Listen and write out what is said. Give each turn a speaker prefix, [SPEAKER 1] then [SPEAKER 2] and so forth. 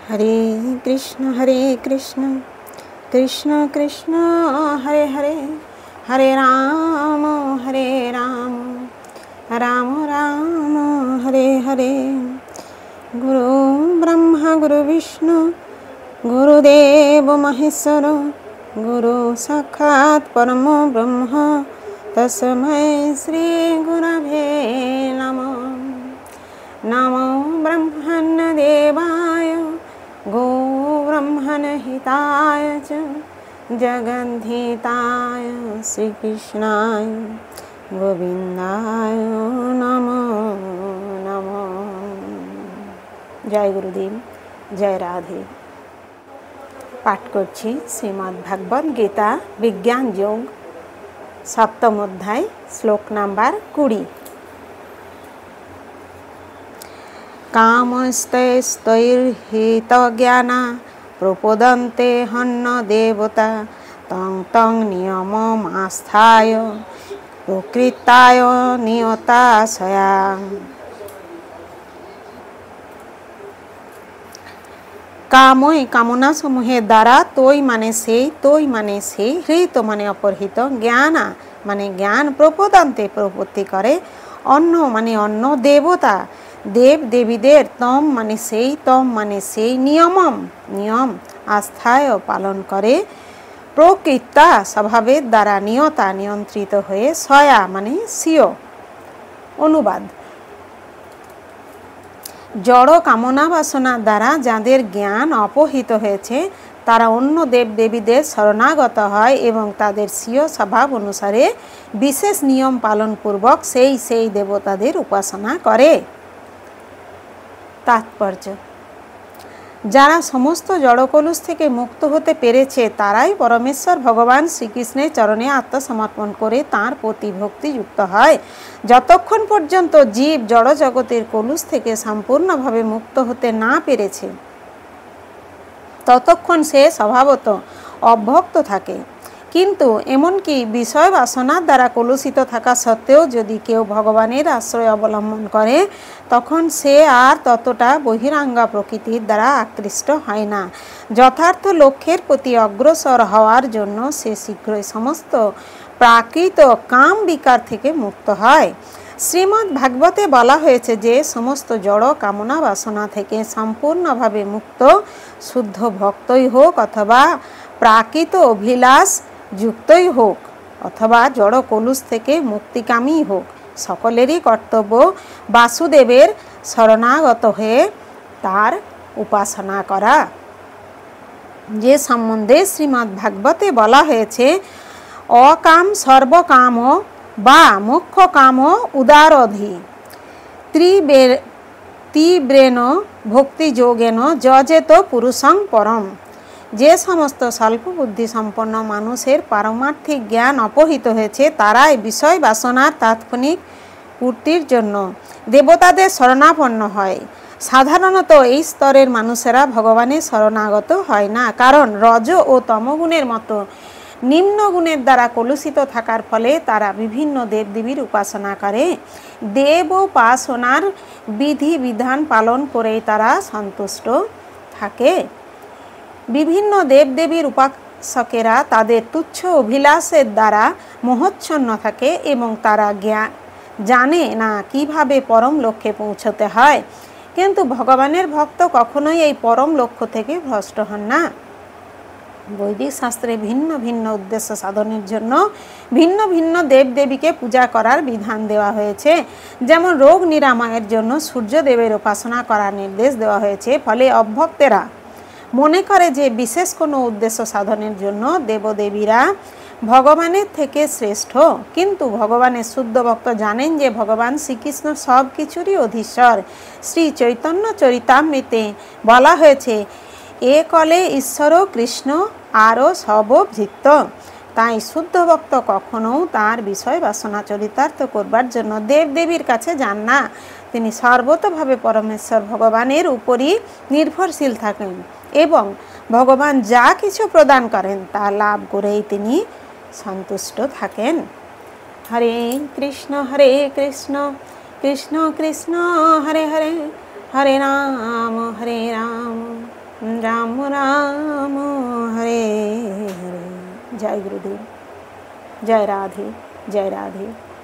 [SPEAKER 1] हरे कृष्ण कृष्ण कृष्ण हरे हरे, हरे राम राम राम हरे हरे। गुरु ब्रह्मा गुरु विष्णु गुरुदेव महेश्वर, गुरु साक्षात् परम ब्रह्म तस्मै श्री गुरवे नमः। नमो ब्रह्मण्य देवाय गो ब्रह्मण हिताय च जगद्धिताय श्रीकृष्णाय गोविंदाय नमो नमो। जय गुरुदेव, जय राधे। पाठ करछि श्रीमद् भागवत गीता विज्ञान योग सप्तम अध्याय श्लोक नम्बर 20। कामस्तैस्तैर्हितज्ञाना प्रपोदन्ते हन्न देवता तं तं नियममास्थाय प्रकृताय नियताशया। कामय कामना समूहेर द्वारा तৈ माने সেই হৃত মানে অপহৃত, জ্ঞানা মানে জ্ঞান, প্রপদান্তে প্রপত্তি করে, অন্ন মানে অন্ন, দেবতা দেব দেবীদের, তম মানে সেই নিয়মম নিয়ম, আস্থায় পালন করে, প্রকৃতা স্বভাবের দ্বারা, নিয়তা নিয়ন্ত্রিত হয়ে, সয়া মানে স্বীয়। অনুবাদ: জড় কামনা বাসনার দ্বারা যাদের জ্ঞান অপহৃত হয়েছে তারা অন্য দেব দেবীদের শরণাগত হয় এবং তাদের স্বীয় স্বভাব অনুসারে বিশেষ নিয়ম পালনপূর্বক সেই দেবতাদের উপাসনা করে। তাৎপর্য: যারা সমস্ত জড়কলুষ থেকে মুক্ত হতে পেরেছে তারাই পরমেশ্বর ভগবান শ্রীকৃষ্ণের চরণে আত্মসমর্পণ করে তাঁর প্রতি ভক্তিযুক্ত হয়। যতক্ষণ পর্যন্ত জীব জড়জগতের কলুষ থেকে সম্পূর্ণভাবে মুক্ত হতে না পেরেছে ততক্ষণ সে স্বভাবত অভক্ত থাকে। কিন্তু এমনকি বিষয় বাসনার দ্বারা কলুষিত থাকা সত্ত্বেও যদি কেউ ভগবানের আশ্রয় অবলম্বন করে তখন সে আর ততটা বহিরাঙ্গা প্রকৃতির দ্বারা আকৃষ্ট হয় না। যথার্থ লক্ষ্যের প্রতি অগ্রসর হওয়ার জন্য সে শীঘ্রই সমস্ত প্রাকৃত কাম বিকার থেকে মুক্ত হয়। শ্রীমদ্ ভাগবতে বলা হয়েছে যে সমস্ত জড় কামনা বাসনা থেকে সম্পূর্ণভাবে মুক্ত শুদ্ধ ভক্তই হোক অথবা প্রাকৃত অভিলাষ যুক্তই হোক অথবা জড় কলুষ থেকে মুক্তিকামী হোক, সকলেরই কর্তব্য বাসুদেবের শরণাগত হয়ে তার উপাসনা করা। যে সম্বন্ধে শ্রীমদ্ ভাগবতে বলা হয়েছে অকাম সর্বকাম বা মোক্ষ কাম উদারধি তীব্রেণ ভক্তিযোগেন যজেত পুরুষং পরম। যে সমস্ত স্বল্প বুদ্ধি সম্পন্ন মানুষের পারমার্থিক জ্ঞান অপহৃত হয়েছে তারাই বিষয় বাসনার তাৎক্ষণিক পূর্তির জন্য দেবতাদের শরণাপন্ন হয়। সাধারণত এই স্তরের মানুষেরা ভগবানের শরণাগত হয় না, কারণ রজ ও তমগুণের মতো নিম্ন গুণের দ্বারা কলুষিত থাকার ফলে তারা বিভিন্ন দেবদেবীর উপাসনা করে। দেব উপাসনার বিধি বিধান পালন করেই তারা সন্তুষ্ট থাকে। বিভিন্ন দেবদেবীর উপাসকেরা তাদের তুচ্ছ অভিলাষের দ্বারা মোহচ্ছন্ন থাকে এবং তারা জানে না কিভাবে পরম লক্ষ্যে পৌঁছতে হয়। কিন্তু ভগবানের ভক্ত কখনোই এই পরম লক্ষ্য থেকে ভ্রষ্ট হন না। বৈদিক শাস্ত্রে ভিন্ন ভিন্ন উদ্দেশ্য সাধনের জন্য ভিন্ন ভিন্ন দেবদেবীকে পূজা করার বিধান দেওয়া হয়েছে। যেমন রোগ নিরাময়ের জন্য সূর্যদেবের উপাসনা করার নির্দেশ দেওয়া হয়েছে। ফলে অভক্তেরা মনে করে যে বিশেষ কোনো উদ্দেশ্য সাধনের জন্য দেবদেবীরা ভগবানের থেকে শ্রেষ্ঠ। কিন্তু ভগবানের শুদ্ধ ভক্ত জানেন যে ভগবান শ্রীকৃষ্ণ সব কিছুরই অধীশ্বর। শ্রী চৈতন্য চরিতামৃতে বলা হয়েছে এ কলে ঈশ্বর কৃষ্ণ আরও সর্বভৃত্য। তাই শুদ্ধ ভক্ত কখনও তার বিষয় বাসনা চরিতার্থ করবার জন্য দেবদেবীর কাছে যান না। তিনি সর্বতভাবে পরমেশ্বর ভগবানের উপরই নির্ভরশীল থাকেন এবং ভগবান যা কিছু প্রদান করেন তা লাভ করেই তিনি সন্তুষ্ট থাকেন। হরে কৃষ্ণ কৃষ্ণ কৃষ্ণ হরে হরে, হরে রাম राम राम हरे हरे। जय गुरुदेव, जय राधे, जय राधे।